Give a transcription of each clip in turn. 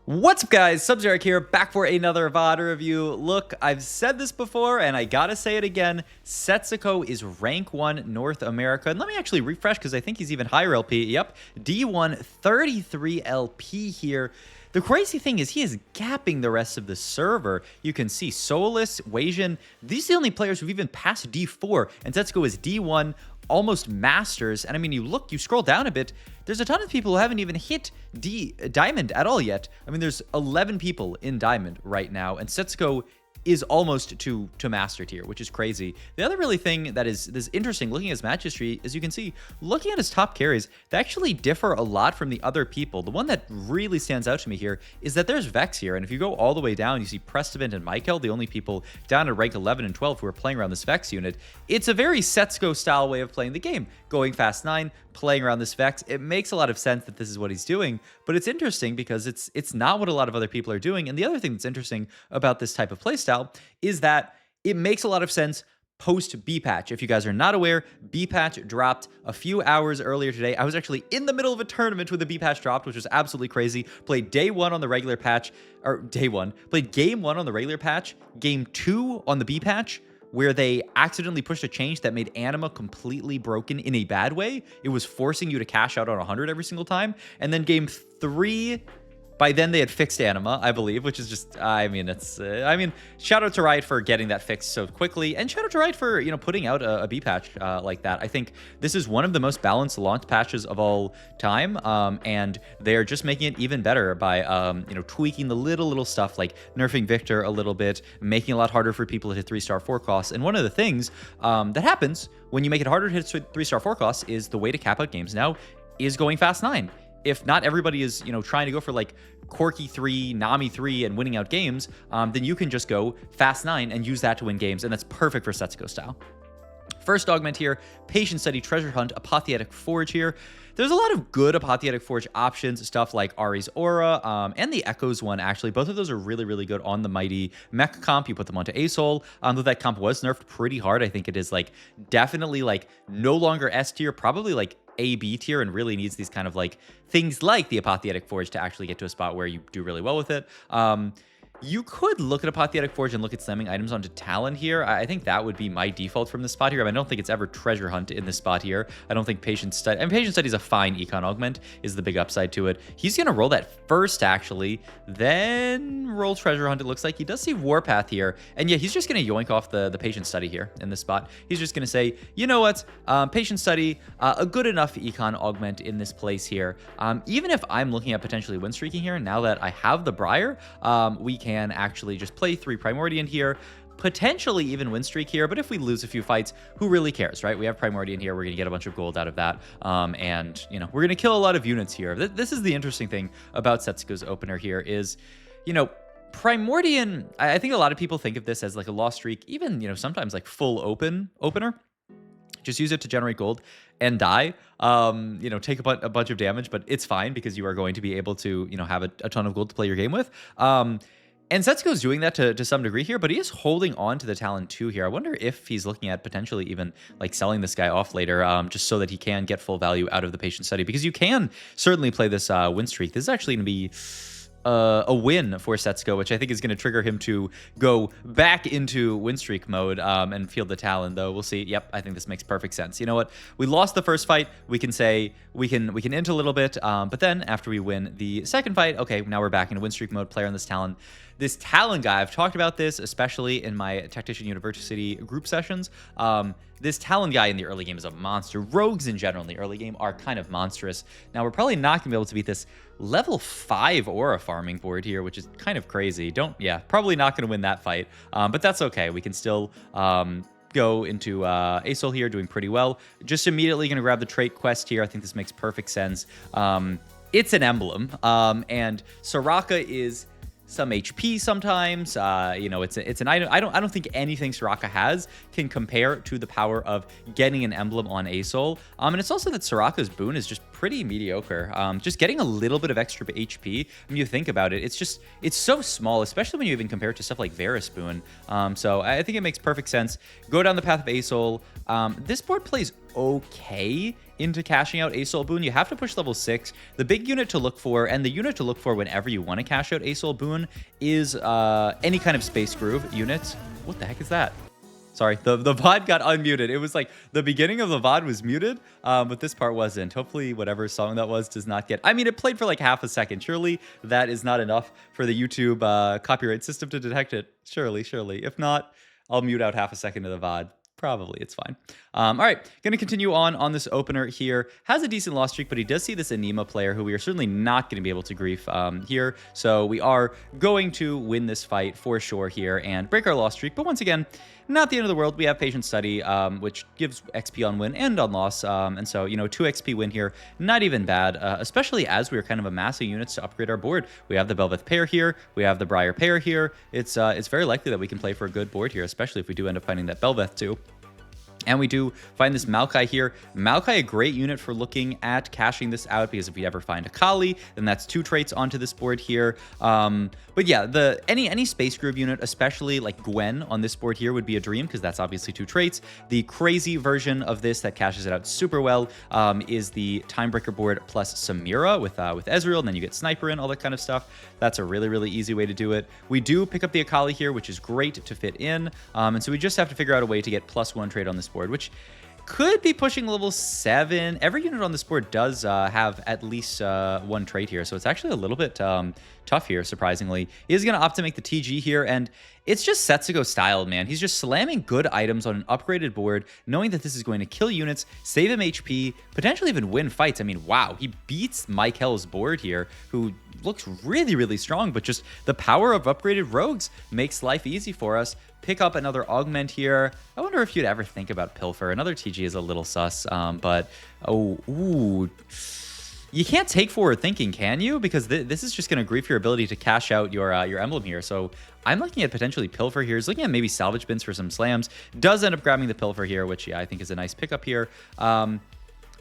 What's up, guys? Sub-Zeric here, back for another VOD review. Look, I've said this before, and I gotta say it again. Setsuko is rank 1 North America. And let me actually refresh, because I think he's even higher LP. Yep, D1, 33 LP here. The crazy thing is he is gapping the rest of the server. You can see Solus, Wasian, these are the only players who've even passed D4, and Setsuko is D1, almost masters. And I mean, you scroll down a bit, there's a ton of people who haven't even hit Diamond at all yet. I mean, there's 11 people in Diamond right now, and Setsuko is almost to master tier, which is crazy. The other really thing that is interesting looking at his match history is you can see, looking at his top carries, they actually differ a lot from the other people. The one that really stands out to me here is that there's Vex here, and if you go all the way down, you see Prestivant and Michael, the only people down at rank 11 and 12 who are playing around this Vex unit. It's a very Setsuko style way of playing the game, going fast 9, playing around this Vex. It makes a lot of sense that this is what he's doing, but it's interesting because it's not what a lot of other people are doing. And the other thing that's interesting about this type of playstyle is that it makes a lot of sense post B-Patch. If you guys are not aware, B-Patch dropped a few hours earlier today. I was actually in the middle of a tournament when the B-Patch dropped, which was absolutely crazy. Played day 1 on the regular patch, or day 1. Played game 1 on the regular patch, game 2 on the B-Patch, where they accidentally pushed a change that made anima completely broken in a bad way. It was forcing you to cash out on 100 every single time. And then game 3, by then they had fixed anima, I believe, which is just, I mean, shout out to Riot for getting that fixed so quickly, and shout out to Riot for, putting out a B patch like that. I think this is one of the most balanced launch patches of all time, and they're just making it even better by, tweaking the little stuff like nerfing Victor a little bit, making it a lot harder for people to hit 3-star 4 costs. And one of the things that happens when you make it harder to hit 3-star 4 costs is the way to cap out games now is going fast 9. If not everybody is, trying to go for like Corky 3, Nami 3 and winning out games, then you can just go fast 9 and use that to win games. And that's perfect for Setsuko style. First augment here, Patient Study, Treasure Hunt, Apotheotic Forge here. There's a lot of good Apotheotic Forge options, stuff like Ari's Aura and the Echoes one, actually. Both of those are really good on the Mighty Mech comp. You put them onto ASOL. Though that comp was nerfed pretty hard. I think it is like definitely like no longer S tier, probably like A/B tier, and really needs these kind of like things like the Apotheotic Forge to actually get to a spot where you do really well with it. You could look at Apotheotic Forge and look at slamming items onto Talon here. I think that would be my default from this spot here. I don't think it's ever Treasure Hunt in this spot here. I don't think Patient Study... And Patient Study is a fine econ augment, is the big upside to it. He's going to roll that first, actually, then roll Treasure Hunt, it looks like. He does see Warpath here. And yeah, he's just going to yoink off the Patient Study here in this spot. He's just going to say, you know what? Patient Study, a good enough econ augment in this place here. Even if I'm looking at potentially win streaking here, now that I have the Briar, we can actually just play 3 Primordian here, potentially even win streak here, but if we lose a few fights, who really cares, right? We have Primordian here, we're gonna get a bunch of gold out of that, and we're gonna kill a lot of units here. This is the interesting thing about Setsuko's opener here is, Primordian, I think a lot of people think of this as like a lost streak, even, sometimes like full opener. Just use it to generate gold and die, take a bunch of damage, but it's fine because you are going to be able to, have a ton of gold to play your game with. And Setsuko's doing that to some degree here, but he is holding on to the Talon 2 here. I wonder if he's looking at potentially even like selling this guy off later, just so that he can get full value out of the Patient Study, because you can certainly play this win streak. This is actually going to be a win for Setsuko, which I think is going to trigger him to go back into win streak mode and field the Talon, though. We'll see. Yep, I think this makes perfect sense. You know what? We lost the first fight. We can say we can int a little bit, but then after we win the second fight, okay, now we're back into win streak mode. Player on this Talon. This Talon guy, I've talked about this, especially in my Tactician University group sessions. This Talon guy in the early game is a monster. Rogues in general in the early game are kind of monstrous. Now, we're probably not going to be able to beat this level 5 aura farming board here, which is kind of crazy. Probably not going to win that fight, but that's okay. We can still go into ASOL here, doing pretty well. Just immediately going to grab the trait quest here. I think this makes perfect sense. It's an emblem, and Soraka is some HP sometimes. It's an item. I don't think anything Soraka has can compare to the power of getting an emblem on ASOL. And it's also that Soraka's boon is just pretty mediocre. Just getting a little bit of extra HP, when you think about it, it's so small, especially when you even compare it to stuff like Varus boon. So I think it makes perfect sense. Go down the path of ASOL. This board plays okay into cashing out Ace Soul Boon, you have to push level 6. The big unit to look for, and the unit to look for whenever you want to cash out Ace Soul Boon, is any kind of Space Groove unit. What the heck is that? Sorry, the VOD got unmuted. It was like the beginning of the VOD was muted, but this part wasn't. Hopefully whatever song that was does not get... I mean, it played for like half a second. Surely that is not enough for the YouTube copyright system to detect it. Surely. If not, I'll mute out half a second of the VOD. Probably, it's fine. All right, going to continue on this opener here. Has a decent loss streak, but he does see this Anima player who we are certainly not going to be able to grief here. So we are going to win this fight for sure here and break our loss streak. But once again, not the end of the world. We have Patient Study, which gives XP on win and on loss. And so, 2 XP win here, not even bad, especially as we are kind of amassing units to upgrade our board. We have the Belveth pair here. We have the Briar pair here. It's very likely that we can play for a good board here, especially if we do end up finding that Belveth too. And we do find this Maokai here. Maokai, a great unit for looking at cashing this out, because if we ever find a Kali, then that's 2 traits onto this board here. But yeah, any Space Groove unit, especially like Gwen on this board here, would be a dream, because that's obviously 2 traits. The crazy version of this that cashes it out super well is the Timebreaker board plus Samira with Ezreal, and then you get Sniper in, all that kind of stuff. That's a really easy way to do it. We do pick up the Akali here, which is great to fit in. And so we just have to figure out a way to get +1 trait on this board, which could be pushing level 7. Every unit on this board does have at least 1 trait here, so it's actually a little bit tough here, surprisingly. He is going to opt to make the TG here, and it's just Setsuko styled, man. He's just slamming good items on an upgraded board, knowing that this is going to kill units, save him HP, potentially even win fights. I mean, wow, he beats Michael's board here, who looks really strong, but just the power of upgraded rogues makes life easy for us. Pick up another Augment here. I wonder if you'd ever think about Pilfer. Another TG is a little sus, but you can't take forward thinking, can you? Because this is just going to grief your ability to cash out your emblem here. So I'm looking at potentially Pilfer here. He's looking at maybe salvage bins for some slams. Does end up grabbing the Pilfer here, which I think is a nice pickup here.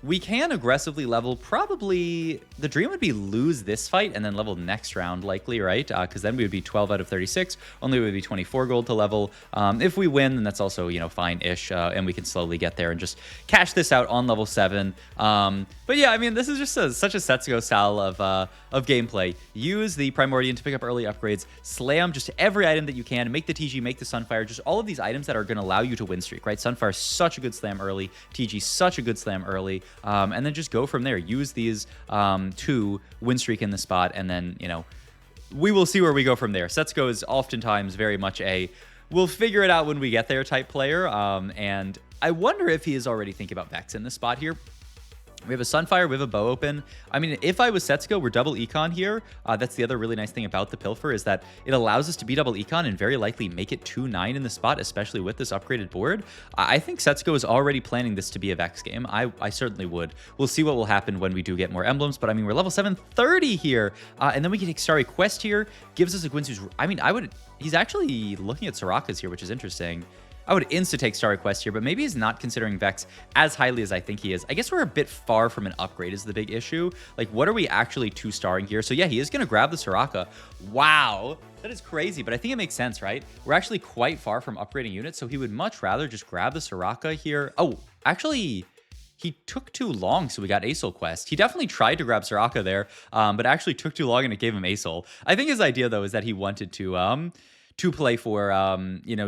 We can aggressively level. Probably the dream would be lose this fight and then level next round, likely, right? Because then we would be 12 out of 36. Only would be 24 gold to level. If we win, then that's also, fine-ish, and we can slowly get there and just cash this out on level 7. But yeah, I mean, this is just such a Setsuko style of gameplay. Use the Primordian to pick up early upgrades. Slam just every item that you can. Make the TG, make the Sunfire. Just all of these items that are going to allow you to win streak, right? Sunfire is such a good slam early. TG such a good slam early. And then just go from there. Use these to win streak in the spot, and then, we will see where we go from there. Setsuko is oftentimes very much a we'll figure it out when we get there type player. And I wonder if he is already thinking about Vex in this spot here. We have a Sunfire, we have a Bow open. I mean, if I was Setsuko, we're double econ here. That's the other really nice thing about the Pilfer, is that it allows us to be double econ and very likely make it 2-9 in the spot, especially with this upgraded board. I think Setsuko is already planning this to be a Vex game. I certainly would. We'll see what will happen when we do get more emblems, but I mean, we're level 730 here. And then we can take Starry Quest here. Gives us a Gwynsu's... I mean, he's actually looking at Soraka's here, which is interesting. I would insta-take Starry Quest here, but maybe he's not considering Vex as highly as I think he is. I guess we're a bit far from an upgrade is the big issue. Like, what are we actually 2-starring here? So yeah, he is going to grab the Soraka. Wow, that is crazy, but I think it makes sense, right? We're actually quite far from upgrading units, so he would much rather just grab the Soraka here. Oh, actually... he took too long, so we got Aesol Quest. He definitely tried to grab Soraka there, but actually took too long and it gave him Aesol. I think his idea, though, is that he wanted to play for,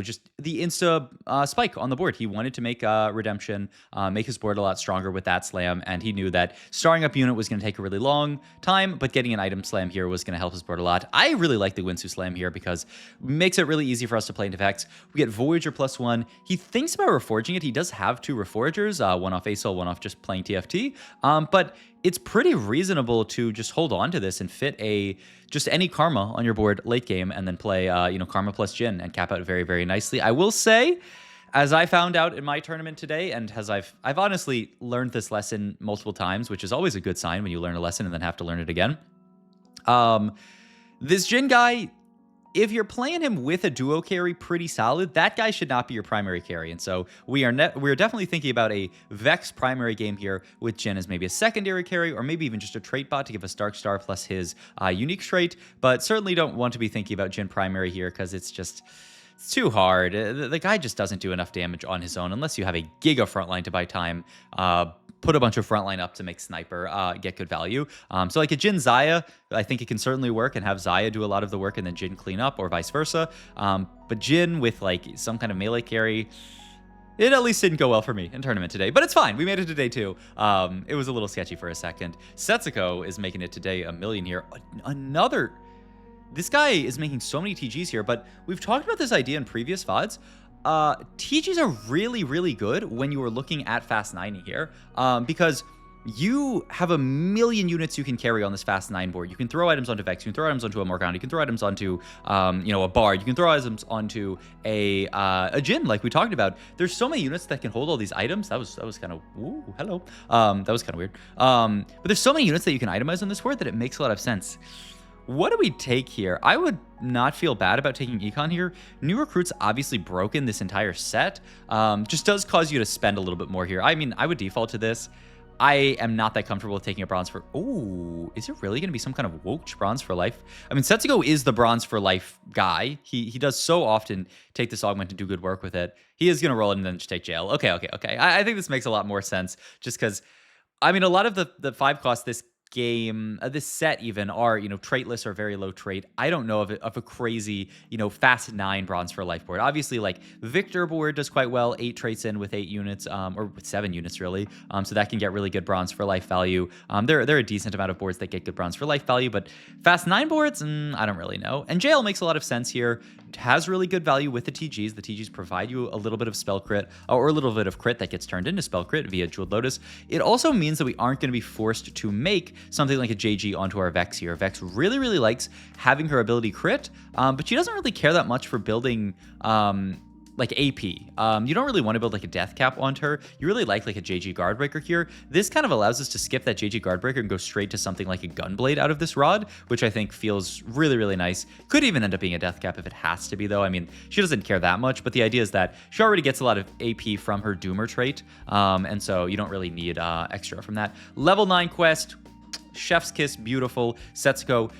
just the insta spike on the board. He wanted to make Redemption, make his board a lot stronger with that slam, and he knew that starring up unit was going to take a really long time, but getting an item slam here was going to help his board a lot. I really like the Gwynsu slam here because it makes it really easy for us to play into Vex. We get Voyager +1. He thinks about reforging it. He does have 2 Reforgers, one off Aesol, one off just playing TFT, but it's pretty reasonable to just hold on to this and fit just any Karma on your board late game and then play, Karma plus Jhin and cap out very, very nicely. I will say, as I found out in my tournament today, and as I've honestly learned this lesson multiple times, which is always a good sign when you learn a lesson and then have to learn it again. This Jhin guy, if you're playing him with a duo carry pretty solid, that guy should not be your primary carry. And so we're definitely thinking about a Vex primary game here with Jhin as maybe a secondary carry, or maybe even just a trait bot to give us Dark Star plus his unique trait. But certainly don't want to be thinking about Jhin primary here, because it's It's too hard. The guy just doesn't do enough damage on his own unless you have a giga frontline to buy time. Put a bunch of frontline up to make sniper get good value. So like a Jhin Xayah, I think it can certainly work and have Xayah do a lot of the work and then Jhin clean up, or vice versa. But Jhin with like some kind of melee carry, it at least didn't go well for me in tournament today, but it's fine. We made it to day 2. It was a little sketchy for a second. Setsuko is making it today a million here. Another... This guy is making so many TGs here, but we've talked about this idea in previous VODs. TGs are really, really good when you are looking at fast 9 here, because you have a million units you can carry on this fast 9 board. You can throw items onto Vex, you can throw items onto a Morgana, you can throw items onto, a Bard, you can throw items onto a Jhin, like we talked about. There's so many units that can hold all these items. That was kind of, ooh, hello. That was kind of weird. But there's so many units that you can itemize on this board that it makes a lot of sense. What do we take here? I would not feel bad about taking econ here. New recruits obviously broken this entire set. Just does cause you to spend a little bit more here. I mean, I would default to this. I am not that comfortable with taking a bronze for... Oh, is it really going to be some kind of woke bronze for life? I mean, Setsuko is the bronze for life guy. He does so often take this augment and do good work with it. He is going to roll it and then just take jail. Okay. I think this makes a lot more sense just because, I mean, a lot of the 5 cost this game, this set even, are, traitless or very low trait. I don't know of a crazy, fast 9 bronze for life board. Obviously, like, Victor board does quite well, 8 traits in with 8 units, or with 7 units, really. So that can get really good bronze for life value. There are a decent amount of boards that get good bronze for life value, but fast 9 boards, I don't really know. And jail makes a lot of sense here. It has really good value with the TGs. The TGs provide you a little bit of spell crit, or a little bit of crit that gets turned into spell crit via Jeweled Lotus. It also means that we aren't going to be forced to make something like a JG onto our Vex here. Vex really, really likes having her ability crit, but she doesn't really care that much for building like AP. You don't really want to build like a death cap onto her. You really like a JG Guardbreaker here. This kind of allows us to skip that JG Guardbreaker and go straight to something like a Gunblade out of this rod, which I think feels really, really nice. Could even end up being a death cap if it has to be, though. I mean, she doesn't care that much, but the idea is that she already gets a lot of AP from her Doomer trait, and so you don't really need extra from that. Level 9 quest, Chef's Kiss, beautiful. Setsuko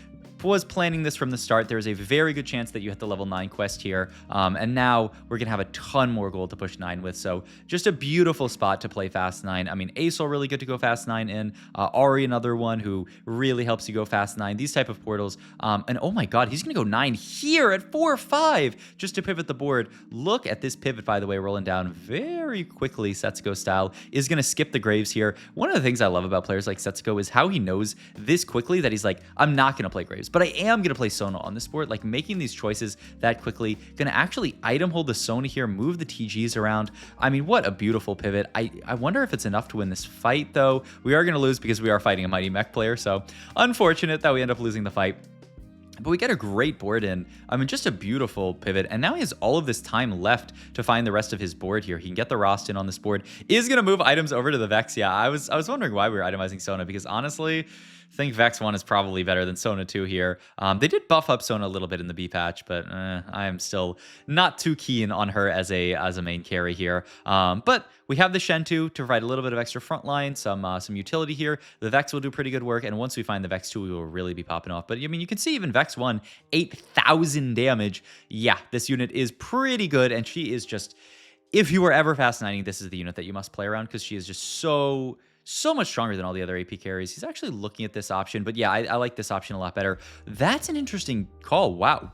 was planning this from the start. There's a very good chance that you hit the level 9 quest here, and now we're gonna have a ton more gold to push 9 with, so just a beautiful spot to play fast 9. I mean, Aesol really good to go fast 9 in, Ari another one who really helps you go fast 9, these type of portals, and oh my god, he's gonna go 9 here at 4-5 just to pivot the board. Look at this pivot, by the way, rolling down very quickly. Setsuko style is gonna skip the graves here. One of the things I love about players like Setsuko is how he knows this quickly that he's like, I'm not gonna play graves, but I am going to play Sona on this board. Like, making these choices that quickly, going to actually item hold the Sona here, move the TGs around. I mean, what a beautiful pivot. I wonder if it's enough to win this fight, though. We are going to lose because we are fighting a Mighty Mech player, so unfortunate that we end up losing the fight. But we get a great board in. I mean, just a beautiful pivot. And now he has all of this time left to find the rest of his board here. He can get the Rost in on this board. Is going to move items over to the Vex. Yeah, I was wondering why we were itemizing Sona, because honestly, I think Vex 1 is probably better than Sona 2 here. They did buff up Sona a little bit in the B patch, but I am still not too keen on her as a main carry here. But we have the Shen 2 to provide a little bit of extra frontline, some utility here. The Vex will do pretty good work, and once we find the Vex 2, we will really be popping off. But I mean, you can see even Vex 1, 8,000 damage. Yeah, this unit is pretty good, and she is just, if you were ever fast 9ing, this is the unit that you must play around, because she is just so much stronger than all the other AP carries. He's actually looking at this option, but yeah, I like this option a lot better. That's an interesting call. Wow.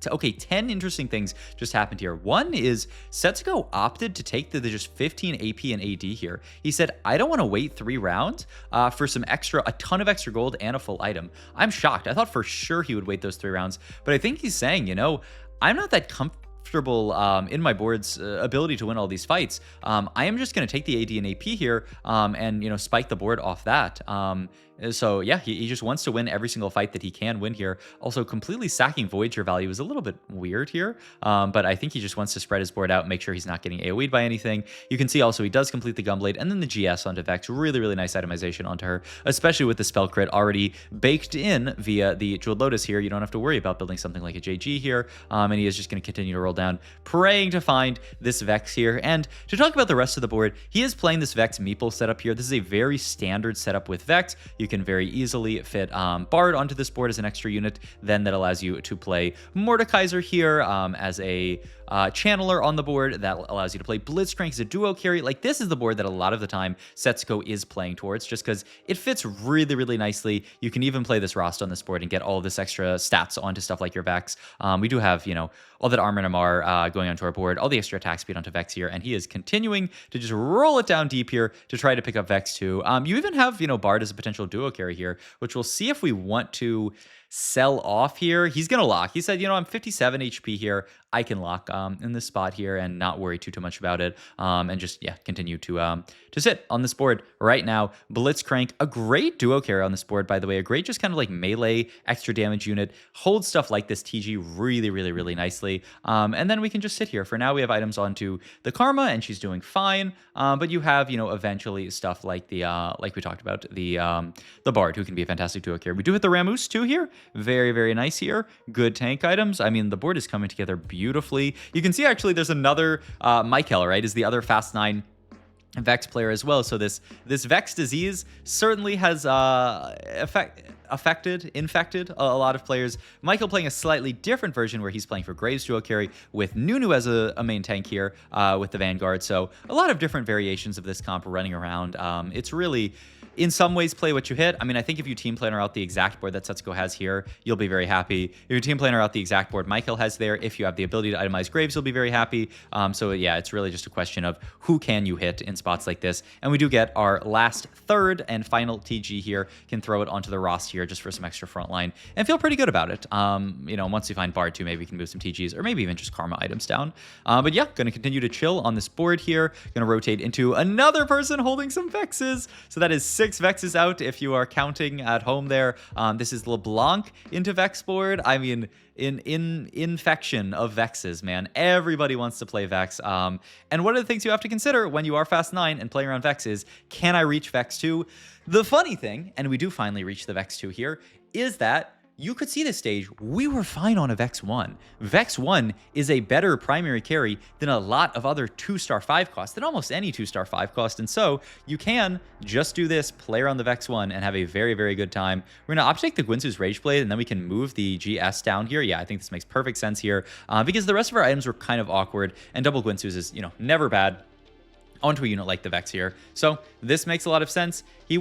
Okay, 10 interesting things just happened here. One is Setsuko opted to take the just 15 AP and AD here. He said, I don't want to wait 3 rounds for a ton of extra gold and a full item. I'm shocked. I thought for sure he would wait those 3 rounds, but I think he's saying, I'm not that comfortable in my board's ability to win all these fights. I am just going to take the AD and AP here and spike the board off that. So yeah, he just wants to win every single fight that he can win here. Also, completely sacking Voyager value is a little bit weird here, but I think he just wants to spread his board out, make sure he's not getting AoE'd by anything. You can see also he does complete the Gunblade and then the GS onto Vex. Really, really nice itemization onto her, especially with the spell crit already baked in via the Jeweled Lotus here. You don't have to worry about building something like a JG here, and he is just going to continue to roll down, praying to find this Vex here. And to talk about the rest of the board, he is playing this Vex Meeple setup here. This is a very standard setup with Vex. You you can very easily fit Bard onto this board as an extra unit. Then that allows you to play Mordekaiser here as a channeler on the board. That allows you to play Blitzcrank as a duo carry. Like, this is the board that a lot of the time Setsuko is playing towards, just because it fits really, really nicely. You can even play this Rost on this board and get all of this extra stats onto stuff like your Vex. We do have, you know, all that Armor and Amar going onto our board, all the extra attack speed onto Vex here, and he is continuing to just roll it down deep here to try to pick up Vex too. You even have, you know, Bard as a potential duo carry here, which we'll see if we want to sell off here. He's gonna lock. He said, you know, I'm 57 HP here. I can lock in this spot here and not worry too much about it, and just continue to sit on this board right now. Blitzcrank, a great duo carry on this board, by the way, a great just kind of like melee extra damage unit, holds stuff like this TG really, really, really nicely, and then we can just sit here. For now, we have items onto the Karma, and she's doing fine, but you have, you know, eventually stuff like the like we talked about, the Bard, who can be a fantastic duo carry. We do hit the Rammus too here. Very, very nice here. Good tank items. I mean, the board is coming together beautifully. You can see actually there's another Michael, right, is the other Fast 9 Vex player as well. So this Vex disease certainly has infected a lot of players. Michael playing a slightly different version where he's playing for Graves duo carry with Nunu as a main tank here with the Vanguard. So a lot of different variations of this comp running around. It's really, in some ways, play what you hit. I mean, I think if you team planner out the exact board that Setsuko has here, you'll be very happy. If you team planner out the exact board Michael has there, if you have the ability to itemize Graves, you'll be very happy. So yeah, it's really just a question of who can you hit in spots like this. And we do get our last third and final TG here. Can throw it onto the Rost here just for some extra frontline and feel pretty good about it. You know, once we find Bard 2, maybe we can move some TGs or maybe even just Karma items down. But yeah, going to continue to chill on this board here. Going to rotate into another person holding some Vexes. So that is 6 Vexes out if you are counting at home there. This is LeBlanc into Vex board. I mean, in infection of Vexes, man. Everybody wants to play Vex. And one of the things you have to consider when you are Fast 9 and playing around Vex is, can I reach Vex 2? The funny thing, and we do finally reach the Vex 2 here, is that you could see this stage, we were fine on a Vex 1. Vex 1 is a better primary carry than a lot of other 2-star 5 costs, than almost any 2-star 5 cost. And so you can just do this, play around the Vex 1, and have a very, very good time. We're going to opt to take the Gwinsu's Rage Blade, and then we can move the GS down here. Yeah, I think this makes perfect sense here, because the rest of our items were kind of awkward, and double Gwinsu's is, you know, never bad onto a unit like the Vex here. So this makes a lot of sense. He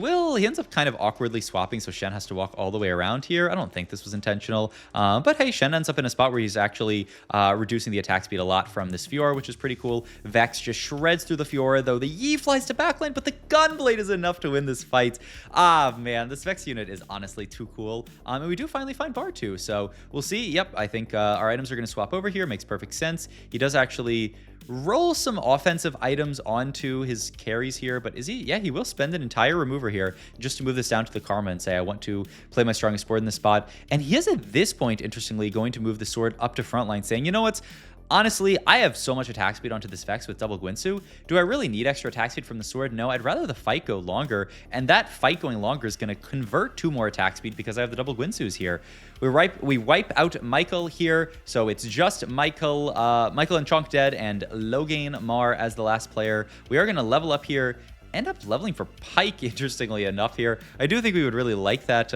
ends up kind of awkwardly swapping, so Shen has to walk all the way around here. I don't think this was intentional, but hey, Shen ends up in a spot where he's actually reducing the attack speed a lot from this Fiora, which is pretty cool. Vex just shreds through the Fiora, though the Yi flies to backline, but the Gunblade is enough to win this fight. Ah, man, this Vex unit is honestly too cool. And we do finally find Bard 2, so we'll see. Yep, I think our items are going to swap over here. Makes perfect sense. He does actually roll some offensive items onto his carries here, but is he? Yeah, he will spend an entire remover here just to move this down to the Karma and say, I want to play my strongest board in this spot. And he is at this point, interestingly, going to move the sword up to frontline, saying, you know what? Honestly, I have so much attack speed onto this Vex with double Gwinsu. Do I really need extra attack speed from the sword? No, I'd rather the fight go longer, and that fight going longer is going to convert to more attack speed because I have the double Gwinsus here. We wipe out Michael here, so it's just Michael and Chonk dead, and Logain Mar as the last player. We are going to level up here, end up leveling for Pike, interestingly enough here. I do think we would really like that...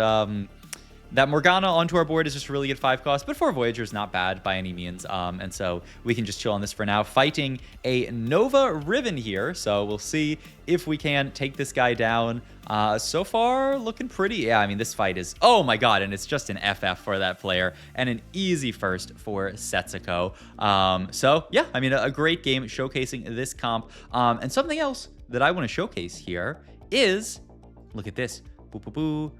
that Morgana onto our board is just really good 5 cost, but for Voyager is not bad by any means. And so we can just chill on this for now. Fighting a Nova Riven here, so we'll see if we can take this guy down. So far, looking pretty. Yeah, I mean, this fight is, oh my god, and it's just an FF for that player, and an easy first for Setsuko. So yeah, I mean, a great game showcasing this comp. And something else that I want to showcase here is, look at this. Boop, boop, boop.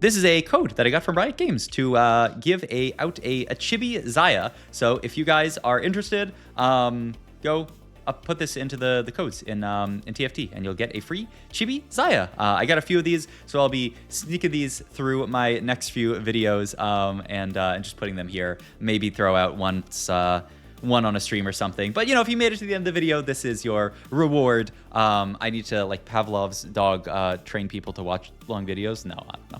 This is a code that I got from Riot Games to give out a Chibi Zaya. So if you guys are interested, go put this into the codes in TFT, and you'll get a free Chibi Zaya. I got a few of these, so I'll be sneaking these through my next few videos, and just putting them here. Maybe throw out one on a stream or something. But, you know, if you made it to the end of the video, this is your reward. I need to, like Pavlov's dog, train people to watch long videos. No, I don't know.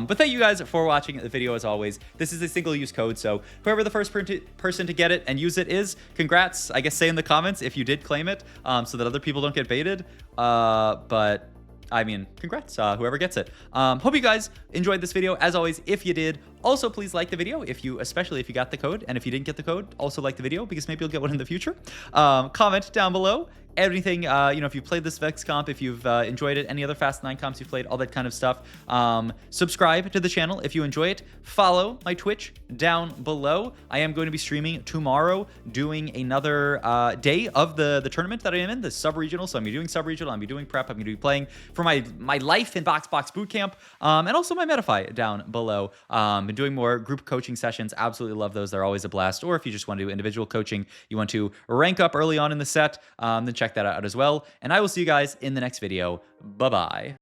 But thank you guys for watching the video as always. This is a single-use code, so whoever the first person to get it and use it is, congrats. I guess say in the comments if you did claim it, so that other people don't get baited. But I mean, congrats, whoever gets it. Hope you guys enjoyed this video. As always, if you did, also please like the video, especially if you got the code. And if you didn't get the code, also like the video, because maybe you'll get one in the future. Comment down below everything, if you played this Vex comp, if you've enjoyed it, any other Fast 9 comps you've played, all that kind of stuff. Subscribe to the channel if you enjoy it. Follow my Twitch down below. I am going to be streaming tomorrow, doing another day of the tournament that I am in, the sub-regional. So I'm going to be doing sub-regional, I'm going to be doing prep, I'm going to be playing for my life in Box Bootcamp, and also my Metafy down below. Been doing more group coaching sessions. Absolutely love those. They're always a blast. Or if you just want to do individual coaching, you want to rank up early on in the set, then check that out as well. And I will see you guys in the next video. Bye-bye.